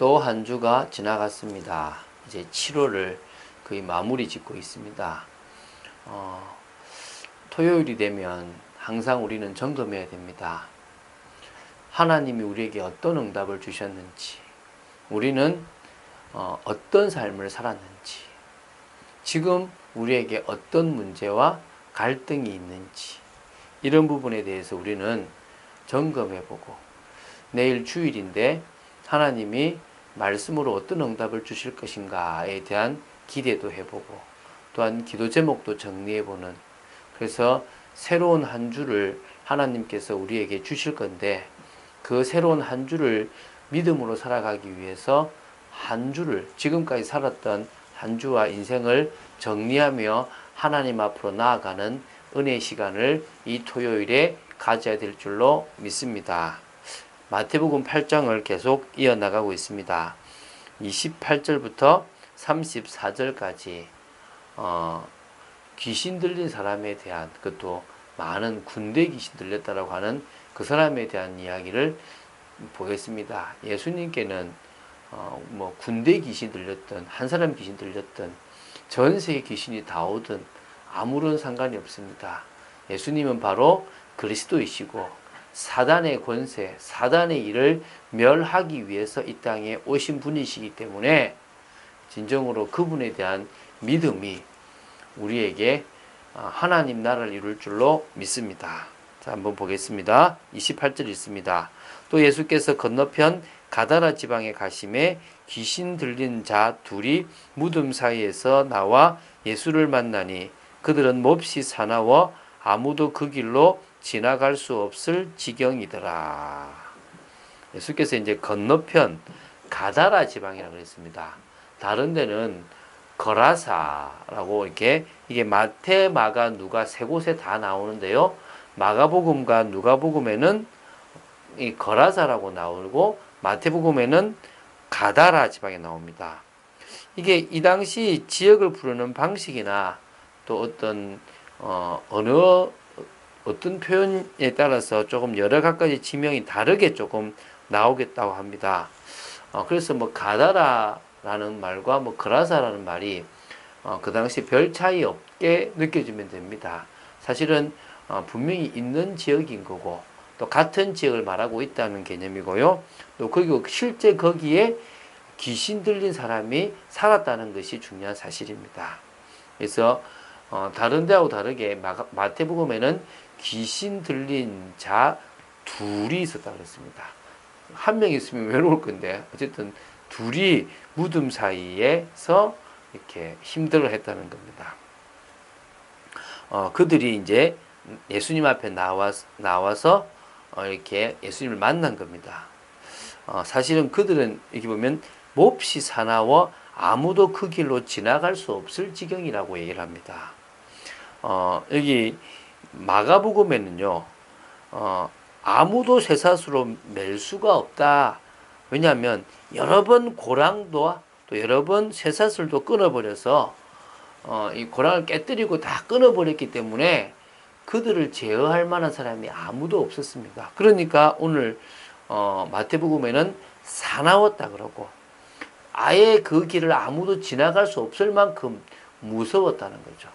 또 한 주가 지나갔습니다. 이제 7월을 거의 마무리 짓고 있습니다. 토요일이 되면 항상 우리는 점검해야 됩니다. 하나님이 우리에게 어떤 응답을 주셨는지, 우리는 어떤 삶을 살았는지, 지금 우리에게 어떤 문제와 갈등이 있는지, 이런 부분에 대해서 우리는 점검해보고, 내일 주일인데 하나님이 말씀으로 어떤 응답을 주실 것인가에 대한 기대도 해보고, 또한 기도 제목도 정리해보는, 그래서 새로운 한 주를 하나님께서 우리에게 주실 건데, 그 새로운 한 주를 믿음으로 살아가기 위해서 한 주를, 지금까지 살았던 한 주와 인생을 정리하며 하나님 앞으로 나아가는 은혜 시간을 이 토요일에 가져야 될 줄로 믿습니다. 마태복음 8장을 계속 이어나가고 있습니다. 28절부터 34절까지 귀신 들린 사람에 대한, 그것도 많은 군대 귀신 들렸다라고 하는 그 사람에 대한 이야기를 보겠습니다. 예수님께는 군대 귀신 들렸던, 한 사람 귀신 들렸던, 전 세계 귀신이 다 오든 아무런 상관이 없습니다. 예수님은 바로 그리스도이시고 사단의 권세, 사단의 일을 멸하기 위해서 이 땅에 오신 분이시기 때문에 진정으로 그분에 대한 믿음이 우리에게 하나님 나라를 이룰 줄로 믿습니다. 자, 한번 보겠습니다. 28절 있습니다. 또 예수께서 건너편 가다라 지방에 가심에 귀신 들린 자 둘이 무덤 사이에서 나와 예수를 만나니 그들은 몹시 사나워 아무도 그 길로 지나갈 수 없을 지경이더라. 예수께서 이제 건너편 가다라 지방이라고 했습니다. 다른 데는 거라사라고 이렇게, 이게 마태, 마가, 누가 세 곳에 다 나오는데요. 마가복음과 누가복음에는 이 거라사라고 나오고 마태복음에는 가다라 지방에 나옵니다. 이게 이 당시 지역을 부르는 방식이나 또 어떤 어떤 표현에 따라서 조금 여러 가지 지명이 다르게 조금 나오겠다고 합니다. 그래서 가다라라는 말과 거라사라는 말이 그 당시 별 차이 없게 느껴지면 됩니다. 사실은 분명히 있는 지역인 거고, 또 같은 지역을 말하고 있다는 개념이고요. 또 그리고 실제 거기에 귀신 들린 사람이 살았다는 것이 중요한 사실입니다. 그래서 다른 데하고 다르게 마태복음에는 귀신 들린 자 둘이 있었다고 그랬습니다. 한 명 있으면 외로울 건데 어쨌든 둘이 무덤 사이에서 이렇게 힘들어 했다는 겁니다. 그들이 이제 예수님 앞에 나와서 이렇게 예수님을 만난 겁니다. 사실은 그들은 이렇게 보면 몹시 사나워 아무도 그 길로 지나갈 수 없을 지경이라고 얘기를 합니다. 여기 마가복음에는요, 아무도 쇠사슬로 맬 수가 없다. 왜냐하면 여러 번 고랑도 또 여러 번 쇠사슬도 끊어버려서 이 고랑을 깨뜨리고 다 끊어버렸기 때문에 그들을 제어할 만한 사람이 아무도 없었습니다. 그러니까 오늘 마태복음에는 사나웠다 그러고 아예 그 길을 아무도 지나갈 수 없을 만큼 무서웠다는 거죠.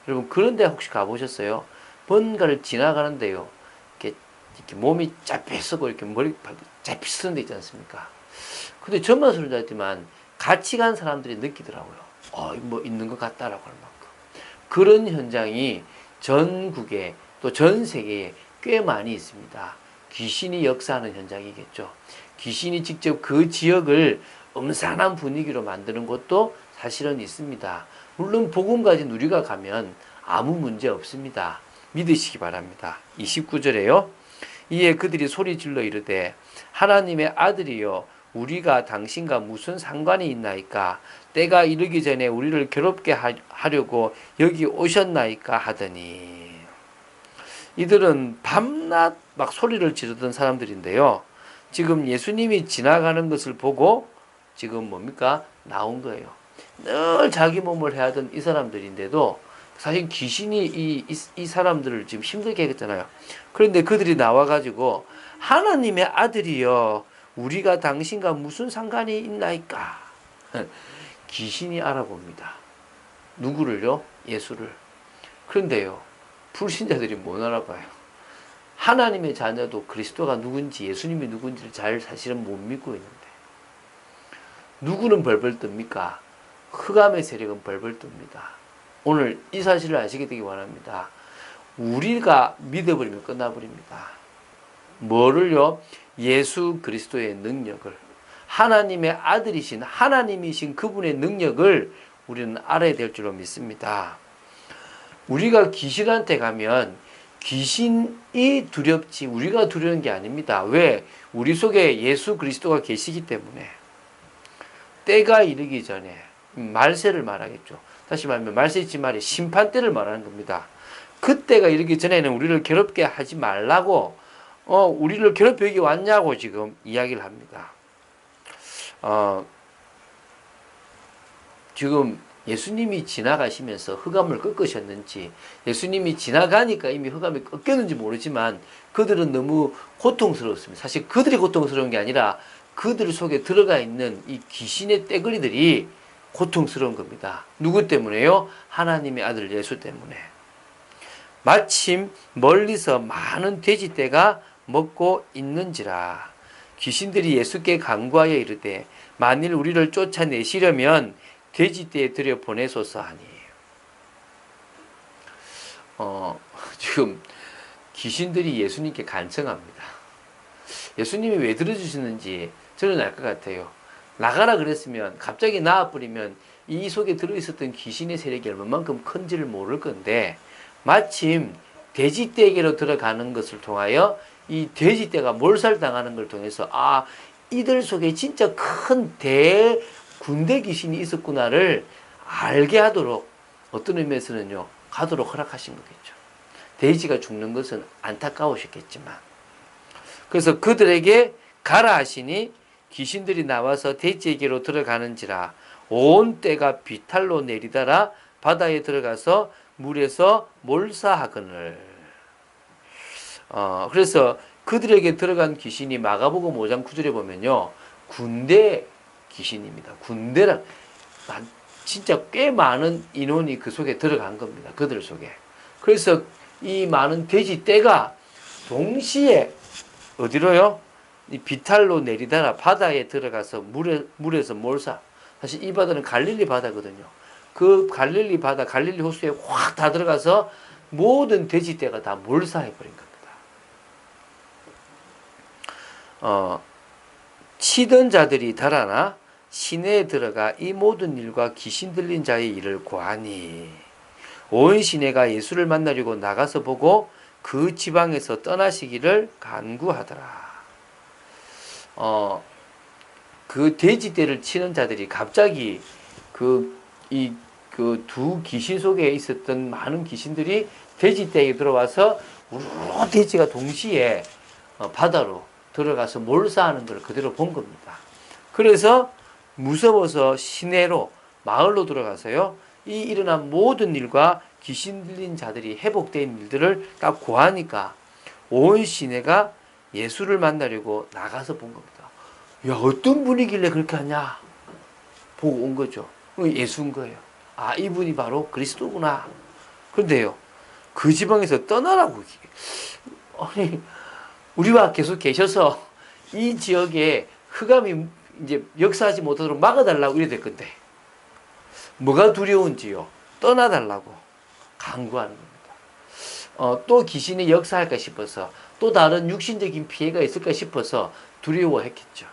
여러분, 그런데 혹시 가보셨어요? 뭔가를 지나가는데요, 이렇게 몸이 잡히쓰고 이렇게 머리 잡히쓰는 데 있지 않습니까? 근데 저만 소리 났지만 같이 간 사람들이 느끼더라고요. 뭐 있는 것 같다라고 할 만큼. 그런 현장이 전국에 또 전 세계에 꽤 많이 있습니다. 귀신이 역사하는 현장이겠죠. 귀신이 직접 그 지역을 음산한 분위기로 만드는 것도 사실은 있습니다. 물론 복음 가진 우리가 가면 아무 문제 없습니다. 믿으시기 바랍니다. 29절에요. 이에 그들이 소리질러 이르되 하나님의 아들이여 우리가 당신과 무슨 상관이 있나이까? 때가 이르기 전에 우리를 괴롭게 하려고 여기 오셨나이까? 하더니, 이들은 밤낮 막 소리를 지르던 사람들인데요. 지금 예수님이 지나가는 것을 보고 지금 뭡니까? 나온 거예요. 늘 자기 몸을 해하던 이 사람들인데도 사실 귀신이 이 사람들을 지금 힘들게 했잖아요. 그런데 그들이 나와가지고 하나님의 아들이여 우리가 당신과 무슨 상관이 있나이까? 귀신이 알아봅니다. 누구를요? 예수를. 그런데요, 불신자들이 못 알아봐요. 하나님의 자녀도 그리스도가 누군지, 예수님이 누군지를 잘 사실은 못 믿고 있는데, 누구는 벌벌 뜹니까? 흑암의 세력은 벌벌 뜹니다. 오늘 이 사실을 아시게 되기 바랍니다. 우리가 믿어버리면 끝나버립니다. 뭐를요? 예수 그리스도의 능력을, 하나님의 아들이신, 하나님이신 그분의 능력을 우리는 알아야 될 줄로 믿습니다. 우리가 귀신한테 가면 귀신이 두렵지 우리가 두려운 게 아닙니다. 왜? 우리 속에 예수 그리스도가 계시기 때문에. 때가 이르기 전에, 말세를 말하겠죠. 다시 말하면 말세지 말이 심판때를 말하는 겁니다. 그때가 이르기 전에는 우리를 괴롭게 하지 말라고, 우리를 괴롭혀 여기 왔냐고 지금 이야기를 합니다. 지금 예수님이 지나가시면서 흑암을 꺾으셨는지, 예수님이 지나가니까 이미 흑암이 꺾였는지 모르지만 그들은 너무 고통스러웠습니다. 사실 그들이 고통스러운 게 아니라 그들 속에 들어가 있는 이 귀신의 떼거리들이 고통스러운 겁니다. 누구 때문에요? 하나님의 아들 예수 때문에. 마침 멀리서 많은 돼지떼가 먹고 있는지라 귀신들이 예수께 간구하여 이르되 만일 우리를 쫓아내시려면 돼지떼에 들여 보내소서 하니. 지금 귀신들이 예수님께 간청합니다. 예수님이 왜 들어주시는지 저는 알 것 같아요. 나가라 그랬으면 갑자기 나와버리면 이 속에 들어있었던 귀신의 세력이 얼마만큼 큰지를 모를 건데, 마침 돼지떼에게로 들어가는 것을 통하여 이 돼지떼가 몰살당하는 걸 통해서 이들 속에 진짜 큰 군대 귀신이 있었구나를 알게 하도록, 어떤 의미에서는요, 가도록 허락하신 거겠죠. 돼지가 죽는 것은 안타까우셨겠지만. 그래서 그들에게 가라 하시니 귀신들이 나와서 돼지에게로 들어가는지라 온 떼가 비탈로 내리다라 바다에 들어가서 물에서 몰사하거늘. 그래서 그들에게 들어간 귀신이 마가복음 5장 9절에 보면요, 군대 귀신입니다. 군대란 진짜 꽤 많은 인원이 그 속에 들어간 겁니다. 그들 속에. 그래서 이 많은 돼지 떼가 동시에 어디로요? 이 비탈로 내리다라 바다에 들어가서 물에서 몰사. 사실 이 바다는 갈릴리 바다거든요. 그 갈릴리 바다, 갈릴리 호수에 확 다 들어가서 모든 돼지 떼가 다 몰사해 버린 겁니다. 치던 자들이 달아나 시내에 들어가 이 모든 일과 귀신 들린 자의 일을 고하니 온 시내가 예수를 만나려고 나가서 보고 그 지방에서 떠나시기를 간구하더라. 그 돼지떼를 치는 자들이 갑자기 그 두 귀신 속에 있었던 많은 귀신들이 돼지떼에 들어와서 우르르 돼지가 동시에 바다로 들어가서 몰사하는 걸 그대로 본 겁니다. 그래서 무서워서 시내로, 마을로 들어가서요, 이 일어난 모든 일과 귀신 들린 자들이 회복된 일들을 딱 고하니까 온 시내가 예수를 만나려고 나가서 본 겁니다. 야, 어떤 분이길래 그렇게 하냐 보고 온 거죠. 예수인 거예요. 이분이 바로 그리스도구나. 그런데요, 그 지방에서 떠나라고. 아니, 우리와 계속 계셔서 이 지역에 흑암이 이제 역사하지 못하도록 막아달라고 이래 될 건데, 뭐가 두려운지요? 떠나달라고 간구하는 겁니다. 또 귀신이 역사할까 싶어서, 또 다른 육신적인 피해가 있을까 싶어서 두려워했겠죠.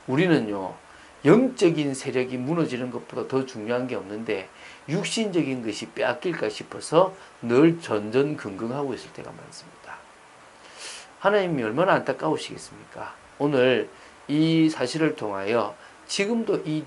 우리는요, 영적인 세력이 무너지는 것보다 더 중요한 게 없는데 육신적인 것이 빼앗길까 싶어서 늘 전전긍긍하고 있을 때가 많습니다. 하나님이 얼마나 안타까우시겠습니까? 오늘 이 사실을 통하여 지금도 이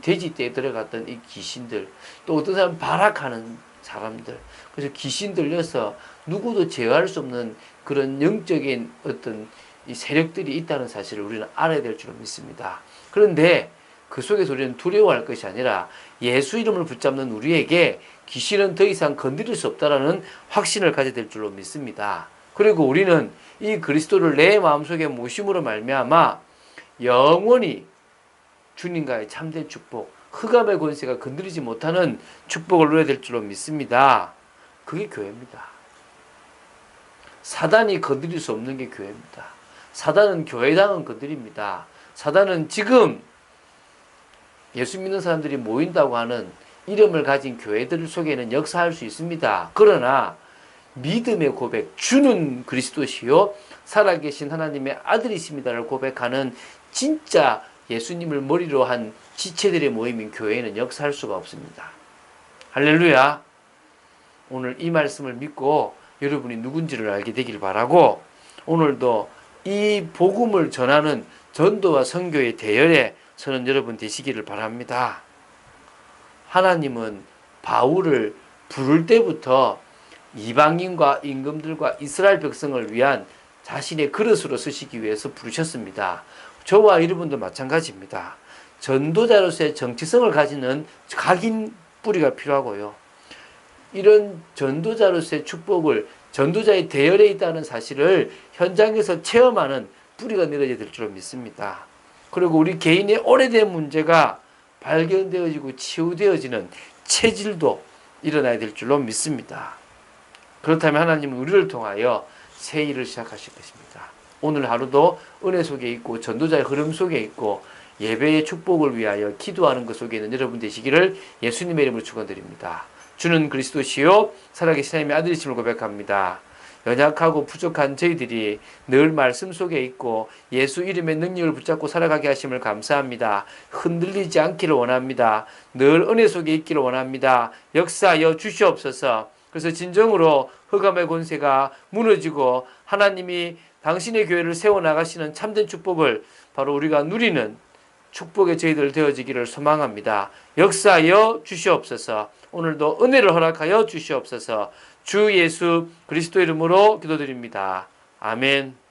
돼지떼에 들어갔던 이 귀신들, 또 어떤 사람 발악하는 사람들, 그래서 귀신 들려서 누구도 제어할 수 없는 그런 영적인 어떤 이 세력들이 있다는 사실을 우리는 알아야 될 줄로 믿습니다. 그런데 그 속에서 우리는 두려워할 것이 아니라 예수 이름을 붙잡는 우리에게 귀신은 더 이상 건드릴 수 없다라는 확신을 가져야 될 줄로 믿습니다. 그리고 우리는 이 그리스도를 내 마음속에 모심으로 말미암아 영원히 주님과의 참된 축복, 흑암의 권세가 건드리지 못하는 축복을 누려야 될 줄로 믿습니다. 그게 교회입니다. 사단이 건드릴 수 없는 게 교회입니다. 사단은 교회당은 건드립니다. 사단은 지금 예수 믿는 사람들이 모인다고 하는 이름을 가진 교회들 속에는 역사할 수 있습니다. 그러나 믿음의 고백, 주는 그리스도시요 살아계신 하나님의 아들이십니다를 고백하는 진짜 예수님을 머리로 한 지체들의 모임인 교회에는 역사할 수가 없습니다. 할렐루야. 오늘 이 말씀을 믿고 여러분이 누군지를 알게 되길 바라고, 오늘도 이 복음을 전하는 전도와 선교의 대열에 서는 여러분 되시기를 바랍니다. 하나님은 바울을 부를 때부터 이방인과 임금들과 이스라엘 백성을 위한 자신의 그릇으로 쓰시기 위해서 부르셨습니다. 저와 여러분도 마찬가지입니다. 전도자로서의 정체성을 가지는 각인 뿌리가 필요하고요. 이런 전도자로서의 축복을 전도자의 대열에 있다는 사실을 현장에서 체험하는 뿌리가 내려져야 될 줄로 믿습니다. 그리고 우리 개인의 오래된 문제가 발견되어지고 치유되어지는 체질도 일어나야 될 줄로 믿습니다. 그렇다면 하나님은 우리를 통하여 새 일을 시작하실 것입니다. 오늘 하루도 은혜 속에 있고 전도자의 흐름 속에 있고 예배의 축복을 위하여 기도하는 것 속에 있는 여러분 되시기를 예수님의 이름으로 축원드립니다. 주는 그리스도시요 살아계신 하나님의 아들이심을 고백합니다. 연약하고 부족한 저희들이 늘 말씀 속에 있고 예수 이름의 능력을 붙잡고 살아가게 하심을 감사합니다. 흔들리지 않기를 원합니다. 늘 은혜 속에 있기를 원합니다. 역사하여 주시옵소서. 그래서 진정으로 흑암의 권세가 무너지고 하나님이 당신의 교회를 세워나가시는 참된 축복을 바로 우리가 누리는 축복의 저희들 되어지기를 소망합니다. 역사하여 주시옵소서. 오늘도 은혜를 허락하여 주시옵소서. 주 예수 그리스도 이름으로 기도드립니다. 아멘.